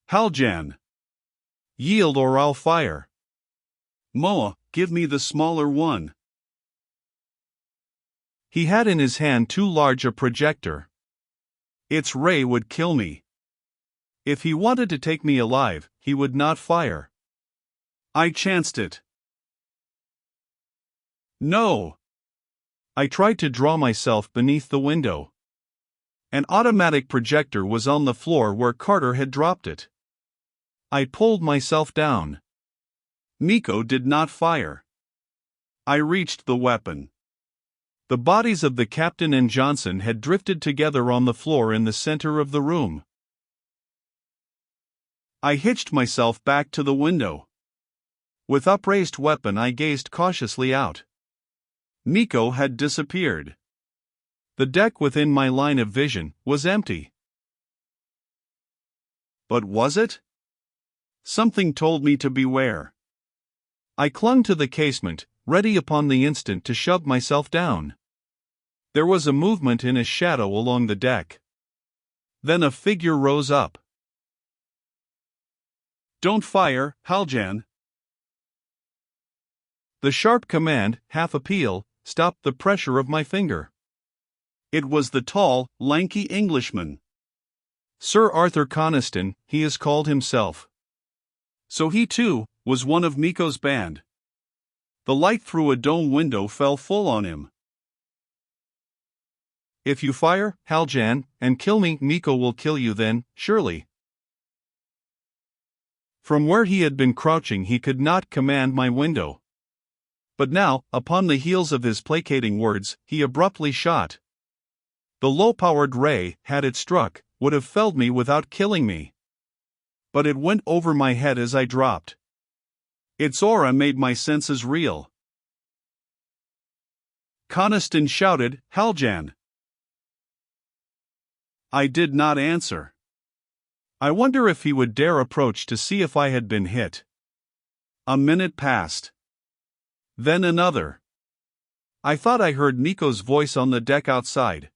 Haljan. Yield or I'll fire. Moa, give me the smaller one. He had in his hand too large a projector. Its ray would kill me. If he wanted to take me alive, he would not fire. I chanced it. No. I tried to draw myself beneath the window. An automatic projector was on the floor where Carter had dropped it. I pulled myself down. Miko did not fire. I reached the weapon. The bodies of the captain and Johnson had drifted together on the floor in the center of the room. I hitched myself back to the window. With upraised weapon, I gazed cautiously out. Miko had disappeared. The deck within my line of vision was empty. But was it? Something told me to beware. I clung to the casement, ready upon the instant to shove myself down. There was a movement in a shadow along the deck. Then a figure rose up. Don't fire, Haljan. The sharp command, half appeal, stopped the pressure of my finger. It was the tall, lanky Englishman. Sir Arthur Coniston, he is called himself. So he too was one of Miko's band. The light through a dome window fell full on him. If you fire, Haljan, and kill me, Miko will kill you then, surely. From where he had been crouching he could not command my window. But now, upon the heels of his placating words, he abruptly shot. The low-powered ray, had it struck, would have felled me without killing me. But it went over my head as I dropped. Its aura made my senses reel. Coniston shouted, Haljan. I did not answer. I wonder if he would dare approach to see if I had been hit. A minute passed. Then another. I thought I heard Miko's voice on the deck outside.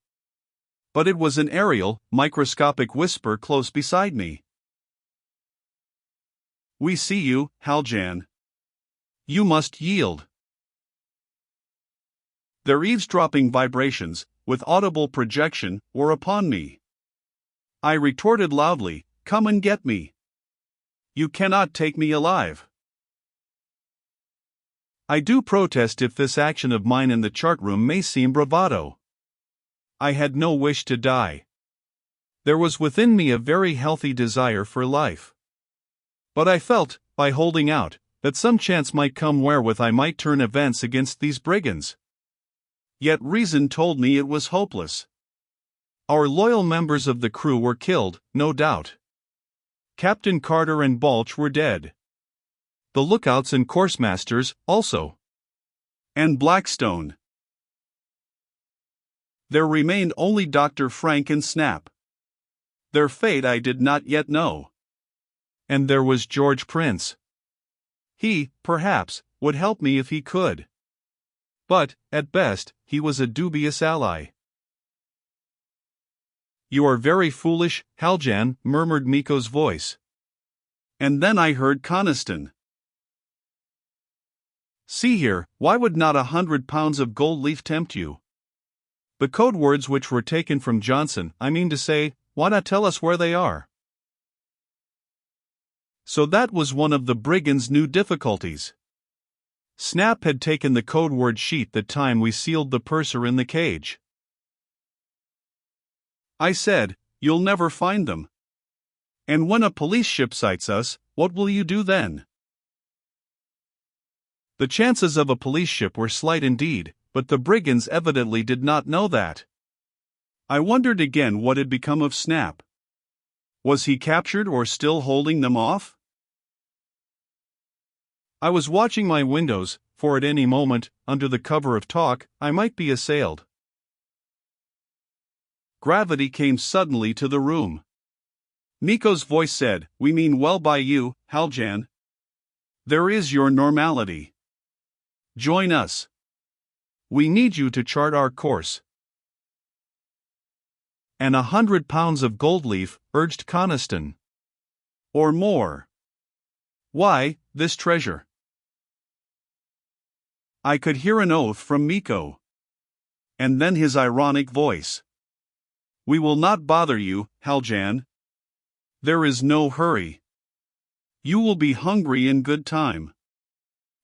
But it was an aerial, microscopic whisper close beside me. We see you, Haljan. You must yield. Their eavesdropping vibrations, with audible projection, were upon me. I retorted loudly, Come and get me. You cannot take me alive. I do protest if this action of mine in the chart room may seem bravado. I had no wish to die. There was within me a very healthy desire for life. But I felt, by holding out, that some chance might come wherewith I might turn events against these brigands. Yet reason told me it was hopeless. Our loyal members of the crew were killed, no doubt. Captain Carter and Balch were dead. The lookouts and course masters, also. And Blackstone. There remained only Dr. Frank and Snap. Their fate I did not yet know. And there was George Prince. He, perhaps, would help me if he could. But, at best, he was a dubious ally. You are very foolish, Haljan, murmured Miko's voice. And then I heard Coniston. See here, why would not 100 pounds of gold leaf tempt you? The code words which were taken from Johnson, I mean to say, why not tell us where they are? So that was one of the brigands' new difficulties. Snap had taken the code word sheet the time we sealed the purser in the cage. I said, You'll never find them. And when a police ship sights us, what will you do then? The chances of a police ship were slight indeed, but the brigands evidently did not know that. I wondered again what had become of Snap. Was he captured or still holding them off? I was watching my windows, for at any moment, under the cover of talk, I might be assailed. Gravity came suddenly to the room. Miko's voice said, We mean well by you, Haljan. There is your normality. Join us. We need you to chart our course. And 100 pounds of gold leaf, urged Coniston. Or more. Why, this treasure? I could hear an oath from Miko. And then his ironic voice. We will not bother you, Haljan. There is no hurry. You will be hungry in good time.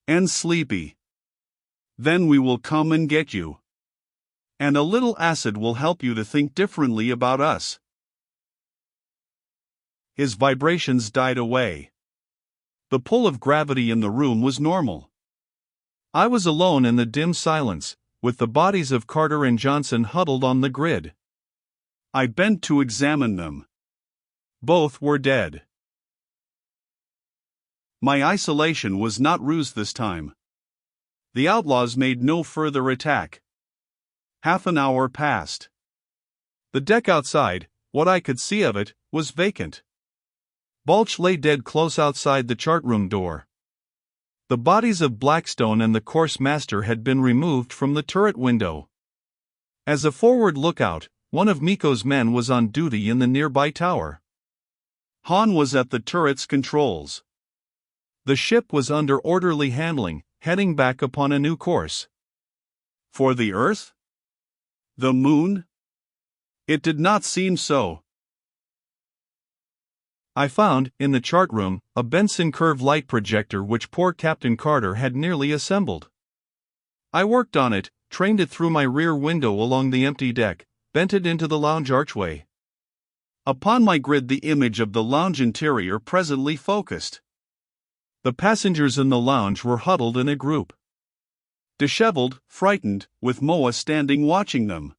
And sleepy. Then we will come and get you. And a little acid will help you to think differently about us. His vibrations died away. The pull of gravity in the room was normal. I was alone in the dim silence, with the bodies of Carter and Johnson huddled on the grid. I bent to examine them. Both were dead. My isolation was not ruse this time. The outlaws made no further attack. Half an hour passed. The deck outside, what I could see of it, was vacant. Balch lay dead close outside the chart room door. The bodies of Blackstone and the course master had been removed from the turret window. As a forward lookout, one of Miko's men was on duty in the nearby tower. Han was at the turret's controls. The ship was under orderly handling, heading back upon a new course. For the Earth? The Moon? It did not seem so. I found, in the chart room, a Benson curve light projector which poor Captain Carter had nearly assembled. I worked on it, trained it through my rear window along the empty deck, bent it into the lounge archway. Upon my grid the image of the lounge interior presently focused. The passengers in the lounge were huddled in a group. Disheveled, frightened, with Moa standing watching them.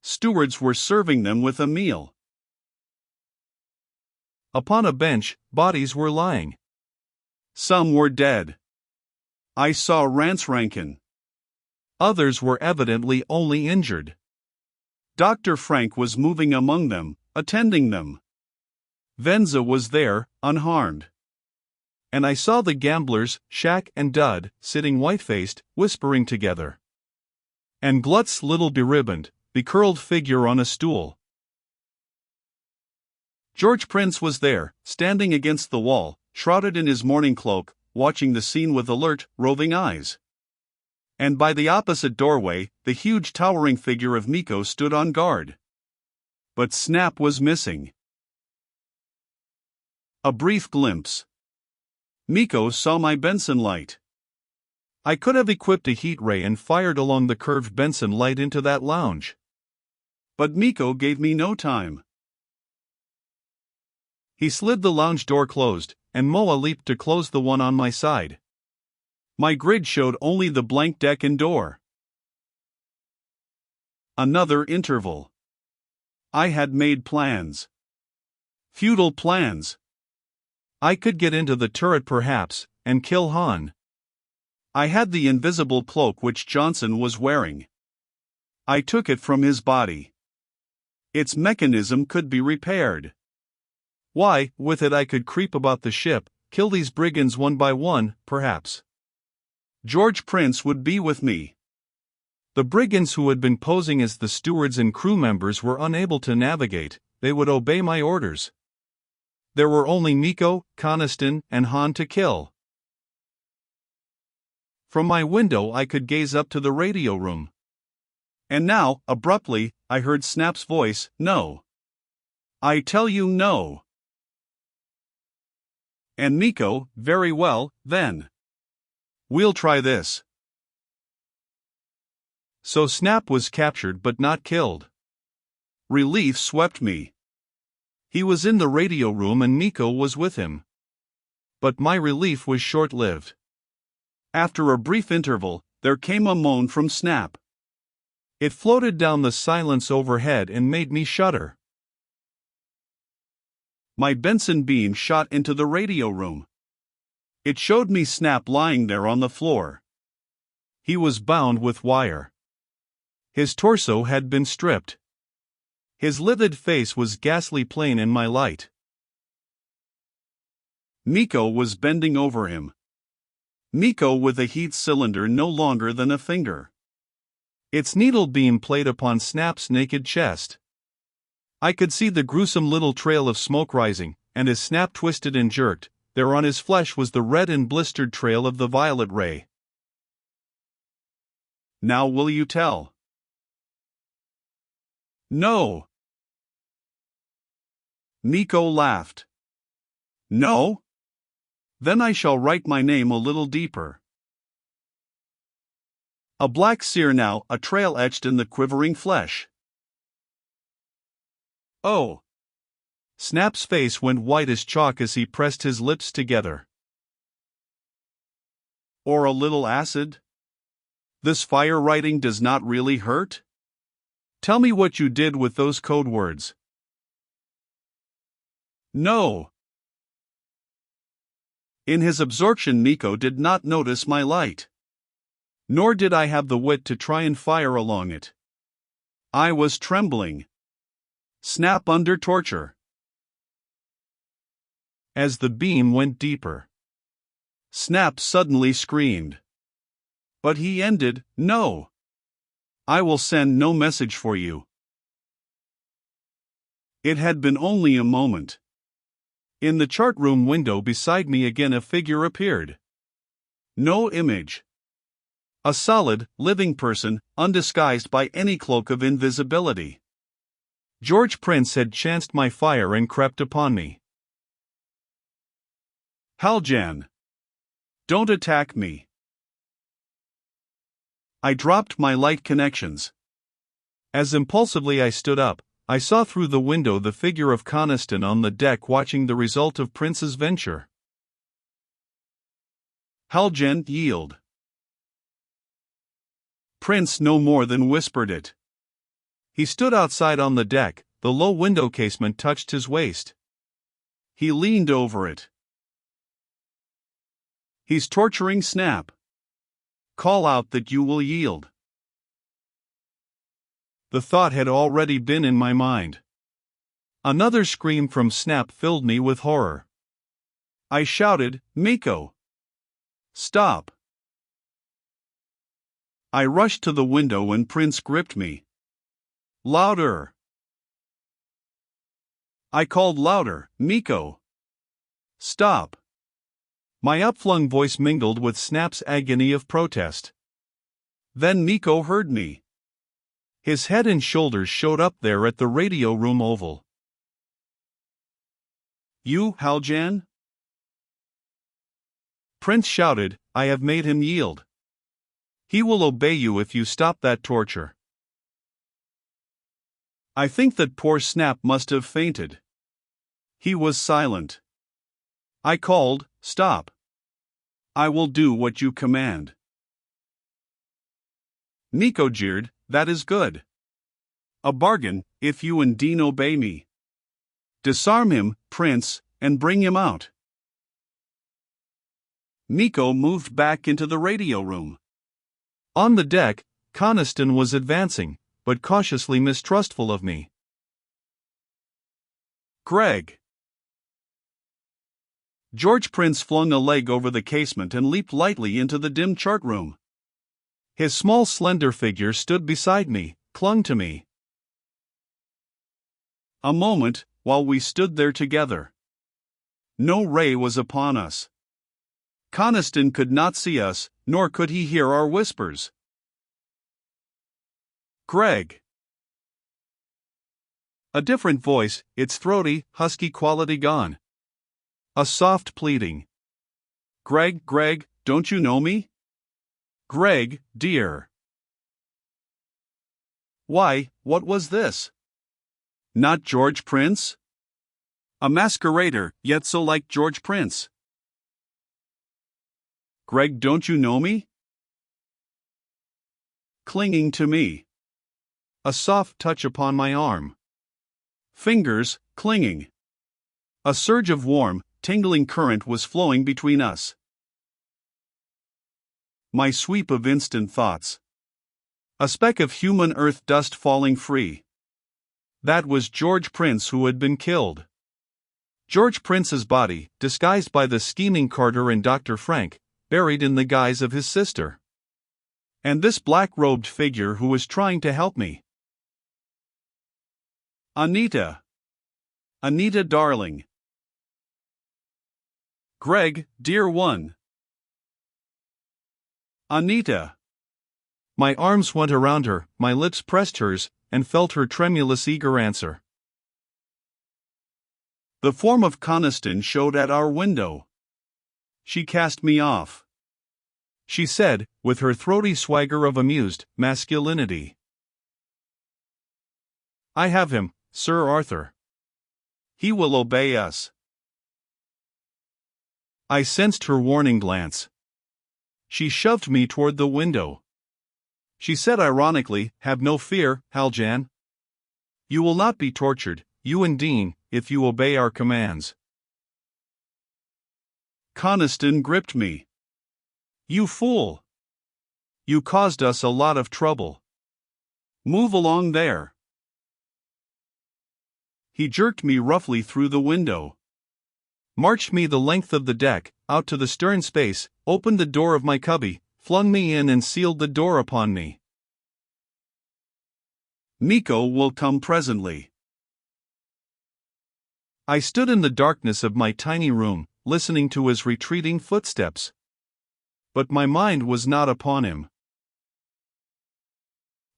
Stewards were serving them with a meal. Upon a bench, bodies were lying. Some were dead. I saw Rance Rankin. Others were evidently only injured. Dr. Frank was moving among them, attending them. Venza was there, unharmed. And I saw the gamblers, Shaq and Dud, sitting white-faced, whispering together. And Glut's little beribboned, becurled figure on a stool. George Prince was there, standing against the wall, shrouded in his morning cloak, watching the scene with alert, roving eyes. And by the opposite doorway, the huge towering figure of Miko stood on guard. But Snap was missing. A brief glimpse. Miko saw my Benson light. I could have equipped a heat ray and fired along the curved Benson light into that lounge. But Miko gave me no time. He slid the lounge door closed, and Moa leaped to close the one on my side. My grid showed only the blank deck and door. Another interval. I had made plans. Futile plans. I could get into the turret perhaps, and kill Han. I had the invisible cloak which Johnson was wearing. I took it from his body. Its mechanism could be repaired. Why, with it I could creep about the ship, kill these brigands one by one, perhaps. George Prince would be with me. The brigands who had been posing as the stewards and crew members were unable to navigate, they would obey my orders. There were only Miko, Coniston, and Han to kill. From my window I could gaze up to the radio room. And now, abruptly, I heard Snap's voice, "No. I tell you no." And Miko, "Very well, then. We'll try this." So Snap was captured but not killed. Relief swept me. He was in the radio room and Miko was with him. But my relief was short-lived. After a brief interval, there came a moan from Snap. It floated down the silence overhead and made me shudder. My Benson beam shot into the radio room. It showed me Snap lying there on the floor. He was bound with wire. His torso had been stripped. His livid face was ghastly plain in my light. Miko was bending over him. Miko with a heat cylinder no longer than a finger. Its needle beam played upon Snap's naked chest. I could see the gruesome little trail of smoke rising, and as Snap twisted and jerked, there on his flesh was the red and blistered trail of the violet ray. "Now will you tell?" "No." Nico laughed. "No? Then I shall write my name a little deeper." A black sear now, a trail etched in the quivering flesh. "Oh." Snap's face went white as chalk as he pressed his lips together. "Or a little acid? This fire writing does not really hurt? Tell me what you did with those code words." "No." In his absorption, Nico did not notice my light. Nor did I have the wit to try and fire along it. I was trembling. Snap under torture. As the beam went deeper, Snap suddenly screamed. But he ended, "No. I will send no message for you." It had been only a moment. In the chart room window beside me again a figure appeared. No image. A solid, living person, undisguised by any cloak of invisibility. George Prince had chanced my fire and crept upon me. "Haljan! Don't attack me." I dropped my light connections. As impulsively I stood up, I saw through the window the figure of Coniston on the deck watching the result of Prince's venture. "Haljan, yield." Prince no more than whispered it. He stood outside on the deck, the low window casement touched his waist. He leaned over it. "He's torturing Snap. Call out that you will yield." The thought had already been in my mind. Another scream from Snap filled me with horror. I shouted, "Miko! Stop!" I rushed to the window and Prince gripped me. "Louder!" I called louder, "Miko! Stop!" My upflung voice mingled with Snap's agony of protest. Then Miko heard me. His head and shoulders showed up there at the radio room oval. "You, Haljan?" Prince shouted, "I have made him yield. He will obey you if you stop that torture." I think that poor Snap must have fainted. He was silent. I called, "Stop. I will do what you command." Miko jeered, "That is good. A bargain, if you and Dean obey me. Disarm him, Prince, and bring him out." Miko moved back into the radio room. On the deck, Coniston was advancing, but cautiously mistrustful of me. "Greg." George Prince flung a leg over the casement and leaped lightly into the dim chart room. His small slender figure stood beside me, clung to me. A moment, while we stood there together. No ray was upon us. Coniston could not see us, nor could he hear our whispers. "Greg." A different voice, its throaty, husky quality gone. A soft pleading. "Greg, Greg, don't you know me? Greg, dear." Why, what was this? Not George Prince? A masquerader, yet so like George Prince. "Greg, don't you know me?" Clinging to me. A soft touch upon my arm. Fingers, clinging. A surge of warm, tingling current was flowing between us. My sweep of instant thoughts. A speck of human earth dust falling free. That was George Prince who had been killed. George Prince's body, disguised by the scheming Carter and Dr. Frank, buried in the guise of his sister. And this black-robed figure who was trying to help me. "Anita. Anita, darling. Greg, dear one. Anita. My arms went around her, my lips pressed hers, and felt her tremulous eager answer. The form of Coniston showed at our window. She cast me off. She said, with her throaty swagger of amused masculinity. I have him, Sir Arthur. He will obey us. I sensed her warning glance. She shoved me toward the window. She said ironically, have no fear, Haljan. You will not be tortured, you and Dean, if you obey our commands. Coniston gripped me. You fool! You caused us a lot of trouble. Move along there. He jerked me roughly through the window. Marched me the length of the deck, out to the stern space, opened the door of my cubby, flung me in and sealed the door upon me. Nico will come presently. I stood in the darkness of my tiny room, listening to his retreating footsteps. But my mind was not upon him.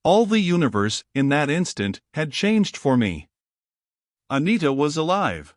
All the universe, in that instant, had changed for me. Anita was alive.